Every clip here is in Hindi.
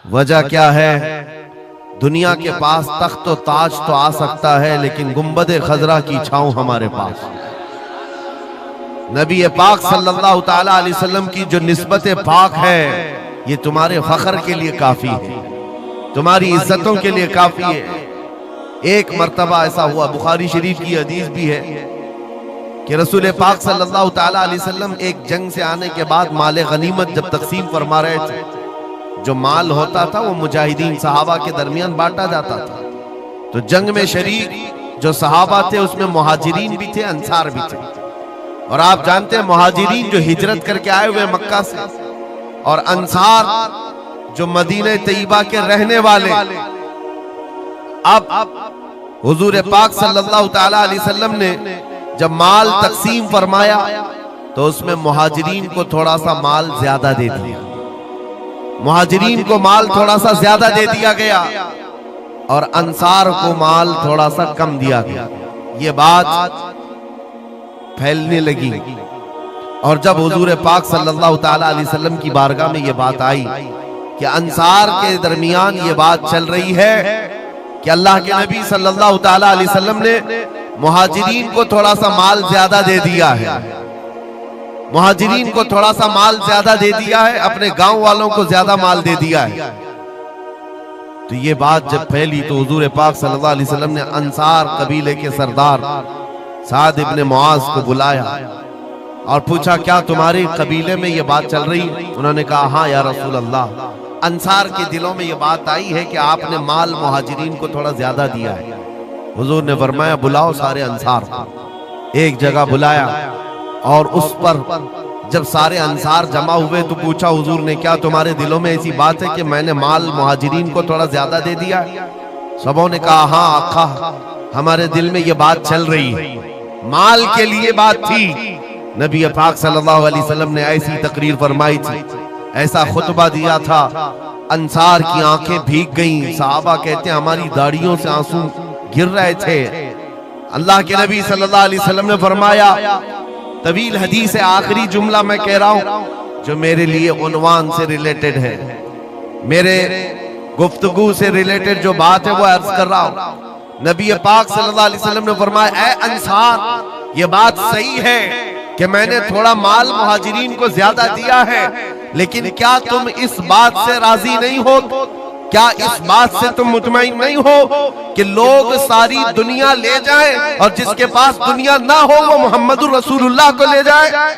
वजह क्या है? दुनिया के पास तख्त व ताज तो आ सकता है, लेकिन गुंबद खजरा की छांव हमारे पास। नबी पाक सल्लल्लाहु ताला अलैहि वसल्लम की जो निस्बत पाक है, ये तुम्हारे फख्र के लिए काफी है, तुम्हारी इज्जतों के लिए काफी है। एक मर्तबा ऐसा हुआ, बुखारी शरीफ की हदीस भी है कि रसूल पाक सल्लल्लाहु ताला अलैहि वसल्लम एक जंग से आने के बाद माल गनीमत जब तकसीम फरमा रहे थे, जो माल होता था वो मुजाहिदीन सहाबा के दरमियान बांटा जाता था। तो जंग में शरीक जो सहाबा थे उसमें मुहाजिरीन भी थे, अंसार भी थे। और आप जानते हैं मुहाजिरीन जो हिजरत करके आए हुए मक्का से, और अंसार जो मदीने तैयबा के रहने वाले। अब हुजूर पाक सल्लल्लाहु ताला अलैहि वसल्लम ने जब माल तकसीम फरमाया तो उसमें मुहाजिरीन को थोड़ा सा माल ज्यादा दे दिया, मुहाजिरीन को माल थोड़ा सा ज्यादा दे दिया गया और अंसार को माल थोड़ा सा कम दिया गया। ये बात फैलने लगी और जब हुजूर पाक सल्लल्लाहु ताला अलैहि वसल्लम की बारगाह में ये बात आई कि अंसार के दरमियान ये बात चल रही है कि अल्लाह के नबी सल्लल्लाहु ताला अलैहि वसल्लम ने मुहाजिरीन को थोड़ा सा माल ज्यादा दे दिया है, मुहाजिरीन को थोड़ा सा माल ज्यादा दे दिया है, अपने गांव वालों को ज्यादा माल दे दिया है। तो ये बात जब फैली तो हुजूर पाक सल्लल्लाहु अलैहि वसल्लम ने अंसार कबीले के सरदार साद इब्ने मुआज को बुलाया और पूछा, क्या तुम्हारे कबीले में ये बात चल रही? उन्होंने कहा, हाँ या रसूल अल्लाह, अंसार के दिलों में ये बात आई है कि आपने माल मुहाजिरीन को थोड़ा ज्यादा दिया है। हुजूर ने फरमाया, बुलाओ सारे अंसार। एक जगह बुलाया और उस पर जब सारे अंसार जमा हुए तो पूछा हुजूर ने, क्या तुम्हारे दिलों में ऐसी बात है कि मैंने माल मुहाजिरीन को थोड़ा ज्यादा दे दिया? सबों ने कहा, हाँ आका, हमारे दिल में ये बात चल रही है, माल के लिए बात थी। नबी पाक सल्लल्लाहु अलैहि वसल्लम ने ऐसी तकरीर फरमाई थी, ऐसा खुतबा दिया था, अंसार की आंखें भीग गईं। सहाबा कहते हैं हमारी दाढ़ियों से आंसू गिर रहे थे। अल्लाह के नबी सल्लल्लाहु अलैहि वसल्लम ने फरमाया, तवील हदीस है, आखिरी जुमला मैं कह रहा हूं जो मेरे लिए उन्वान से रिलेटेड है, मेरे गुफ्तगू से रिलेटेड जो बात है वो अर्ज कर रहा हूं। नबी पाक सल्लल्लाहु अलैहि वसल्लम ने फरमाया, ऐ अंसार, ये बात सही है कि मैंने थोड़ा माल मुहाजिरीन को ज्यादा दिया है, लेकिन क्या तुम इस बात से राजी नहीं हो? क्या इस बात से तुम मुतमईन नहीं हो कि लोग सारी दुनिया ले जाएं और जिसके पास दुनिया ना हो वो मोहम्मदुर रसूलुल्लाह को ले जाए?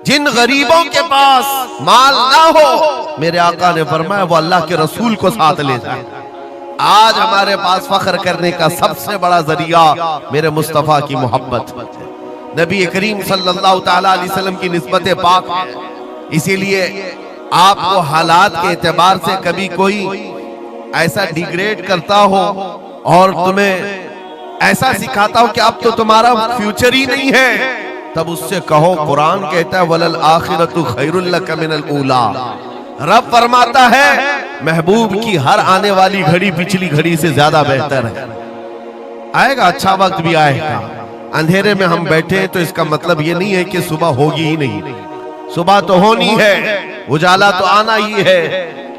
जिन गरीबों के पास माल ना हो, मेरे आका ने फरमाया, वो अल्लाह के रसूल को साथ ले जाए। आज हमारे पास फख्र करने का सबसे बड़ा जरिया मेरे मुस्तफा की मोहब्बत, नबी करीम सल्लल्लाहु ताला अलैहि वसल्लम की निस्बत पाक है। इसीलिए आपको हालात के एतबार से कभी कोई ऐसा डिग्रेड करता हो और तुम्हें ऐसा सिखाता हो कि अब तो तुम्हारा फ्यूचर ही नहीं है, तब उससे कहो, कुरान कहता है, वलल आखिरतु खैरुल लक मिनल ऊला। रब फरमाता है, महबूब की हर आने वाली घड़ी पिछली घड़ी से ज्यादा बेहतर है। आएगा, अच्छा वक्त भी आएगा। अंधेरे में हम बैठे तो इसका मतलब ये नहीं है कि सुबह होगी ही नहीं, सुबह तो होनी है, उजाला तो आना ही है।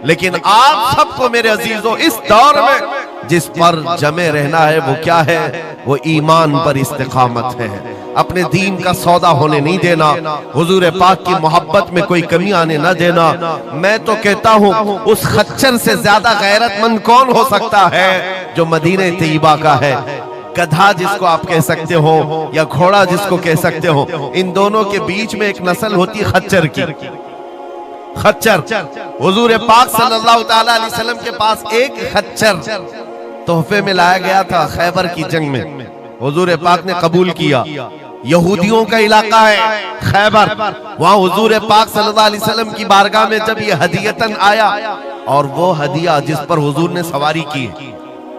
लेकिन आप सबको मेरे अजीजों इस दौर में जिस पर जमे रहना है वो क्या है? वो ईमान पर इस्तिकामत है, अपने दीन का सौदा होने नहीं देना, हुजूर पाक की मोहब्बत में कोई कमी आने न देना। मैं तो कहता हूँ उस खच्चर से ज्यादा गैरतमंद कौन हो सकता है जो मदीने तैयबा का है। गधा जिसको आप कह सकते हो या घोड़ा जिसको कह सकते हो, इन दोनों के बीच में एक नस्ल होती है खच्चर की। खच्चर, हुजूर पाक सल्लल्लाहु ताला अलैहि वसल्लम के पास एक खच्चर तोहफे में लाया गया था खैबर की जंग में, हुजूर पाक ने कबूल किया। यहूदियों का इलाका है खैबर, वहां हुजूर पाक सल्लल्लाहु अलैहि वसल्लम की बारगाह में जब ये हदियतन आया, और वो हदिया जिस पर हुजूर ने सवारी की,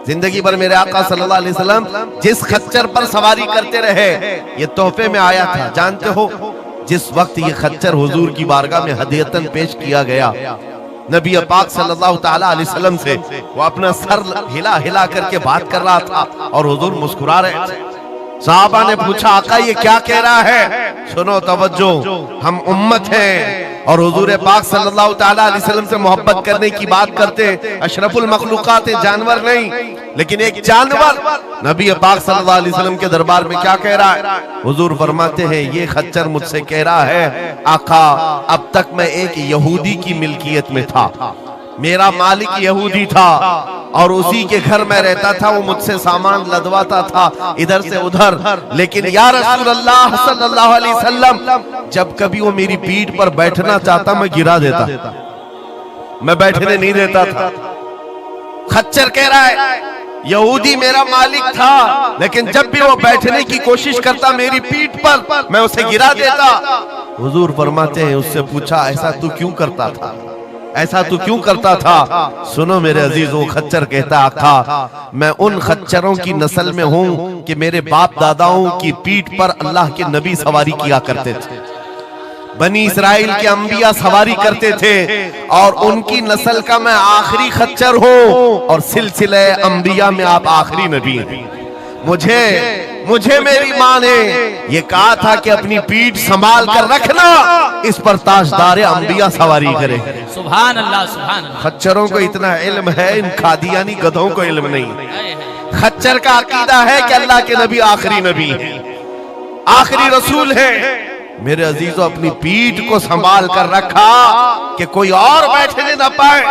जिंदगी भर मेरे आका सल्लल्लाहु अलैहि वसल्लम जिस खच्चर पर सवारी करते रहे, ये तोहफे में आया था। जानते हो, जिस वक्त ये खच्चर हुजूर की बारगाह में हदियतन पेश किया गया, नबी पाक सल्लल्लाहु ताला अलैहि वसल्लम से वो अपना सर हिला हिला करके बात कर रहा था और हुजूर मुस्कुरा रहे थे। साहबा ने पूछा आका ये क्या कह रहा है? सुनो तवज्जो, हम उम्मत हैं और हुजूर पाक सल्लल्लाहु ताला अलैहि वसल्लम से मोहब्बत करने की बात करते, अशरफुल मखलूकात है, जानवर नहीं। लेकिन एक जानवर नबी पाक सल्लल्लाहु अलैहि वसल्लम के दरबार में क्या कह रहा है? हुजूर फरमाते हैं ये खच्चर मुझसे कह रहा है आका अब तक मैं एक यहूदी की मिल्कियत में था, मेरा मालिक यहूदी था और उसी के घर में रहता था, वो मुझसे सामान लदवाता था इधर से उधर। लेकिन या रसूल अल्लाह सल्लल्लाहु अलैहि वसल्लम जब कभी वो मेरी पीठ पर बैठना चाहता मैं गिरा देता, मैं बैठने नहीं देता था। खच्चर कह रहा है यहूदी मेरा मालिक था, लेकिन जब भी वो बैठने की कोशिश करता मेरी पीठ पर मैं उसे गिरा देता। हुजूर फरमाते हैं उससे पूछा ऐसा तू क्यों करता था, ऐसा तू क्यों करता था? सुनो मेरे अजीजों, खच्चर कहता आका मैं उन खच्चरों की नस्ल में हूं कि मेरे बाप दादाओं की पीठ पर अल्लाह के नबी सवारी किया करते थे, बनी इस्राइल के अंबिया सवारी करते थे और उनकी नस्ल का मैं आखिरी खच्चर हूं और सिलसिले अंबिया में आप आखिरी नबी हैं। मुझे मेरी माँ ने ये कहा था कि अपनी पीठ संभाल कर रखना, इस पर ताजदार अंबिया सवारी करे। सुभान अल्लाह, सुभान अल्लाह। खच्चरों को इतना इल्म है, इन कादियानी गधों को इल्म नहीं। खच्चर का अकीदा है कि अल्लाह के नबी आखिरी नबी है, आखिरी रसूल है। मेरे अजीजों अपनी पीठ को संभाल कर रखा कि कोई और बैठने न पाए,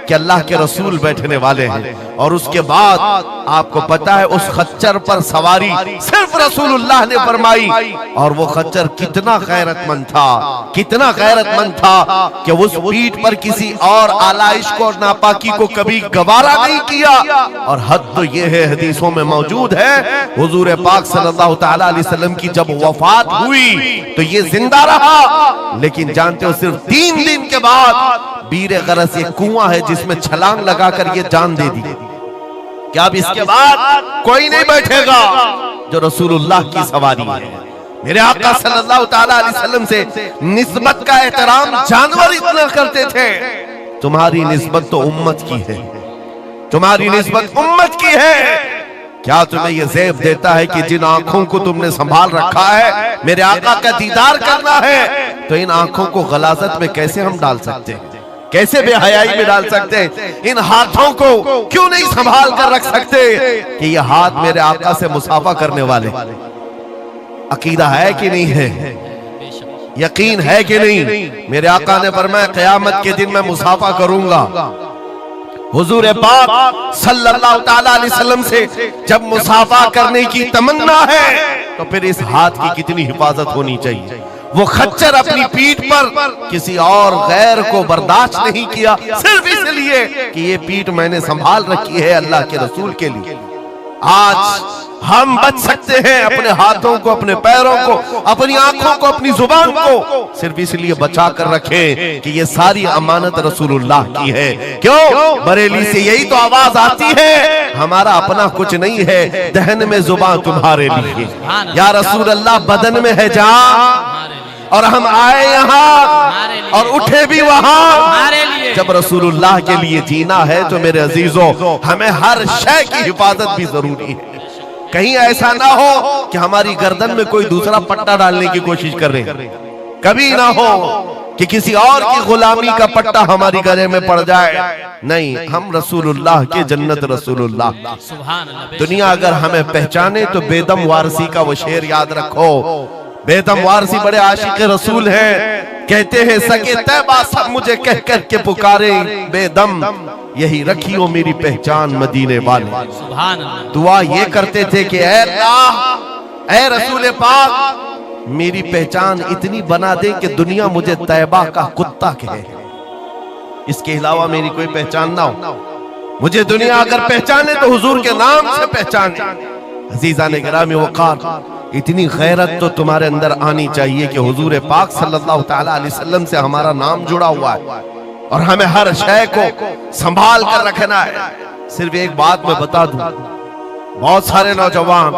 कि अल्लाह के रसूल बैठने वाले हैं। और उसके बाद आपको पता है उस खच्चर पर सवारी सिर्फ रसूलुल्लाह ने फरमाई, और वो खच्चर कितना गैरतमंद था, कितना गैरतमंद था कि उस पीठ पर किसी और आलाइश को और नापाकी को कभी गवारा नहीं किया। और हद तो ये है, हदीसों में मौजूद है, हुजूर पाक सल्लल्लाहु ताला अलैहि वसल्लम की जब वफात हुई तो ये जिंदा रहा, लेकिन जानते हो सिर्फ 3 दिन के बाद बीर गरस एक कुआं है जिसमें छलांग लगाकर ये जान दे दी कि अब इसके बाद कोई नहीं बैठेगा जो रसूलुल्लाह की सवारी है। मेरे आका सल्लल्लाहु ताला अलैहि वसल्लम से निस्बत का एहतराम जानवर इतना करते थे, तुम्हारी निस्बत तो उम्मत की है, तुम्हारी निस्बत उम्मत की है। क्या तुम्हें यह ज़ेब देता है कि जिन आंखों को तुमने संभाल रखा है मेरे आका का दीदार करना है, तो इन आंखों को गलाजत में कैसे हम डाल सकते हैं, कैसे बेहयाई में डाल सकते हैं? इन हाथों को क्यों नहीं संभाल कर रख सकते कि ये हाथ मेरे आका से मुसाफा करने वाले? अकीदा है कि नहीं है, यकीन है कि नहीं? मेरे आका ने फरमाया क़यामत के दिन मैं मुसाफा करूंगा। हुजूर पाक सल्लल्लाहु ताला अलैहि वसल्लम से जब मुसाफा करने की तमन्ना है तो फिर इस हाथ की कितनी हिफाजत होनी चाहिए। वो खच्चर अपनी पीठ पर किसी और गैर को बर्दाश्त नहीं किया, सिर्फ इसलिए कि ये पीठ मैंने संभाल रखी है अल्लाह के रसूल के लिए। आज हम बच सकते हैं अपने हाथों को, अपने पैरों को, अपनी आंखों को, अपनी जुबान को सिर्फ इसलिए बचा कर रखें कि ये सारी अमानत रसूलुल्लाह की है। क्यों? बरेली से यही तो आवाज आती है, हमारा अपना कुछ नहीं है, दहन में जुबान तुम्हारे लिए। या रसूल अल्लाह बदन में है जान, और हम आए यहाँ और उठे भी वहां जब रसूलुल्लाह के लिए जीना है। तो मेरे अजीजों हमें हर शय की हिफाजत भी जरूरी है। कहीं ऐसा ना हो कि हमारी गर्दन में कोई दूसरा पट्टा डालने की कोशिश कर रहे, कभी ना हो कि किसी और की गुलामी का पट्टा हमारी गले में पड़ जाए। नहीं, हम रसूलुल्लाह के जन्नत रसूलुल्लाह। दुनिया अगर हमें पहचाने तो बेदम वारसी का वो शेर याद रखो। बेदम वारसी बड़े आशिक रसूल हैं, कहते हैं सके तैबा सब मुझे कह कर के पुकारे, बेदम यही रखियो मेरी पहचान मदीने वाले। दुआ ये करते थे कि ऐ अल्लाह, ऐ रसूल पाक मेरी पहचान इतनी बना दे कि दुनिया मुझे तैबा का कुत्ता कहे, इसके अलावा मेरी कोई पहचान ना हो। मुझे दुनिया अगर पहचाने तो हुजूर के नाम से पहचाने। अजीज़ान गिरामी वक़ार, इतनी गैरत तो तुम्हारे अंदर आनी चाहिए कि हुजूर पाक सल्लल्लाहु ताला अलैहि वसल्लम से हमारा नाम जुड़ा हुआ है और हमें हर शय को संभाल कर रखना है। सिर्फ एक बात मैं बता दूं, बहुत सारे नौजवान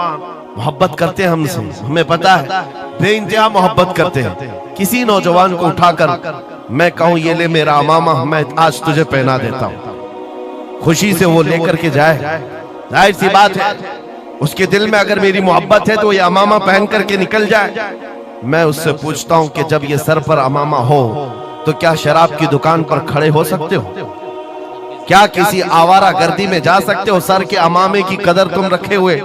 मोहब्बत करते हैं हमसे, हमें पता है, बेइंतहा मोहब्बत करते हैं। किसी नौजवान को उठाकर मैं कहूं ये ले मेरा अमामा, मैं आज तुझे पहना देता हूं, खुशी से वो लेकर के जाए, जाहिर सी बात है उसके दिल में अगर मेरी मोहब्बत है तो ये अमामा पहन करके निकल जाए। मैं उससे पूछता हूं कि जब ये सर पर अमामा हो तो क्या शराब की दुकान पर खड़े हो सकते हो? क्या किसी आवारा गर्दी में जा सकते हो सर के अमामे की कदर तुम रखे हुए?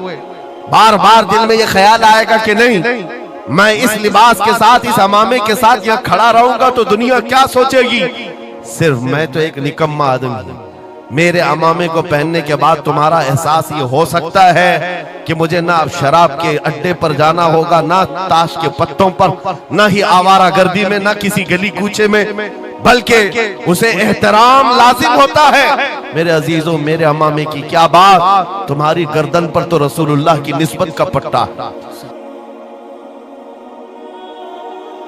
बार बार दिल में ये ख्याल आएगा कि नहीं, मैं इस लिबास के साथ, इस अमामे के साथ यहाँ खड़ा रहूंगा तो दुनिया क्या सोचेगी? सिर्फ मैं तो एक निकम्मा आदमी हूं। मेरे अमामे को पहनने के बाद तुम्हारा एहसास ये हो सकता है कि मुझे ना अब शराब के अड्डे पर जाना होगा, ना ताश के पत्तों पर, ना ही आवारा गर्दी में, ना किसी गली कूचे में, बल्कि उसे एहतराम लाजिम होता है। मेरे अजीजों, मेरे अमामे की क्या बात, तुम्हारी गर्दन पर तो रसूलुल्लाह की निस्बत का पट्टा।